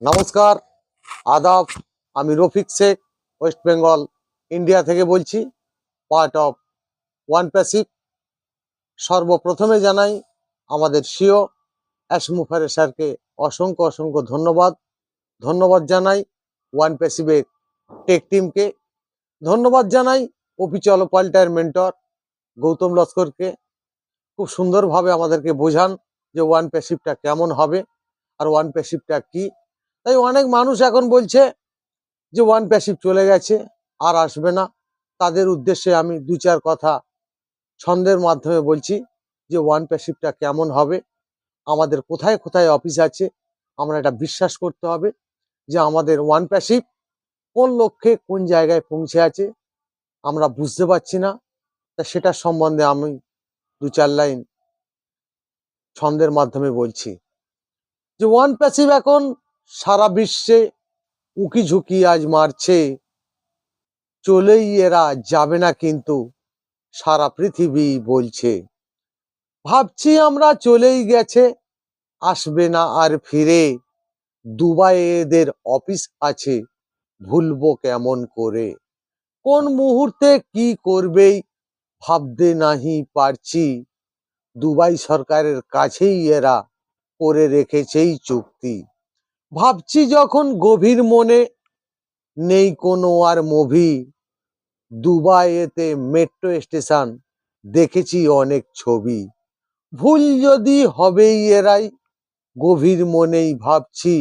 নমস্কার, আদাব। আমি রফিক শেখ, ওয়েস্ট বেঙ্গল, ইন্ডিয়া থেকে বলছি, পার্ট অফ ওয়ান প্যাসিভ। সর্বপ্রথমে জানাই আমাদের সিও অ্যাশমুফারে স্যারকে অসংখ্য অসংখ্য ধন্যবাদ। ধন্যবাদ জানাই ওয়ান প্যাসিভের টেক টিমকে। ধন্যবাদ জানাই অফিচিয়াল পাল্টায়ের মেন্টর গৌতম লস্করকে। খুব সুন্দরভাবে আমাদেরকে বোঝান যে ওয়ান প্যাসিভটা কেমন হবে আর ওয়ান প্যাসিভটা কি। তাই অনেক মানুষ এখন বলছে যে ওয়ান প্যাসিভ চলে গেছে, আর আসবে না। তাদের উদ্দেশ্যে আমি দু চার কথা ছন্দের মাধ্যমে বলছি যে ওয়ান প্যাসিভটা কেমন হবে, আমাদের কোথায় কোথায় অফিস আছে, আমরা এটা বিশ্বাস করতে হবে যে আমাদের ওয়ান প্যাসিভ কোন লক্ষ্যে কোন জায়গায় পৌঁছে আছে আমরা বুঝতে পারছি না। তা সেটার সম্বন্ধে আমি দু চার লাইন ছন্দের মাধ্যমে বলছি যে ওয়ান প্যাসিভ এখন সারা বিশ্বে উকি ঝুঁকি আজ মারছে, চলেই এরা যাবে না কিন্তু সারা পৃথিবী বলছে। ভাবছি আমরা চলেই গেছে, আসবে না আর ফিরে, দুবাই এদের অফিস আছে, ভুলবো কেমন করে। কোন মুহূর্তে কি করবেই ভাবতে নাহি পারছি, দুবাই সরকারের কাছেই এরা করে রেখেছেই চুক্তি। ভাবছি যখন গভীর মনে, নেই কোনো আর মুভি, দুবাইতে মেট্রো স্টেশন দেখেছি অনেক ছবি। ভুল যদি হবেই এরাই, গভীর মনেই ভাবছি,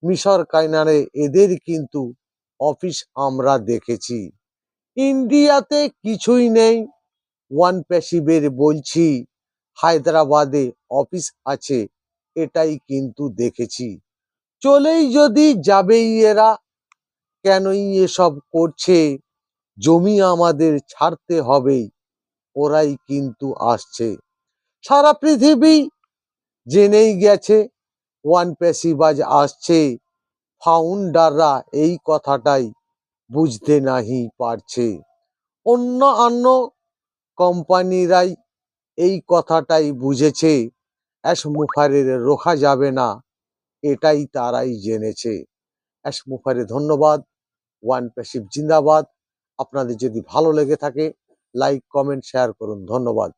মিশর কায়নারে এদের কিন্তু অফিস আমরা দেখেছি। ইন্ডিয়াতে কিছুই নেই ওয়ান প্যাসিভের বলছি, হায়দ্রাবাদে অফিস আছে এটাই কিন্তু দেখেছি। চলেই যদি যাবেই এরা, কেনই এসব করছে, জমি আমাদের ছাড়তে হবেই, ওরাই কিন্তু আসছে। সারা পৃথিবী জেনেই গেছে ওয়ান প্যাসিভ আজ আসছে, ফাউন্ডাররা এই কথাটাই বুঝতে নাহি পারছে। অন্য কোম্পানিরাই এই কথাটাই বুঝেছে, অ্যাশমুফারের রোখা যাবে না, এটাই তারাই জেনেছে। অ্যাশমুফারে ধন্যবাদ। ওয়ান প্যাসিভ জিন্দাবাদ। আপনাদের যদি ভালো লেগে থাকে লাইক কমেন্ট শেয়ার করুন। ধন্যবাদ।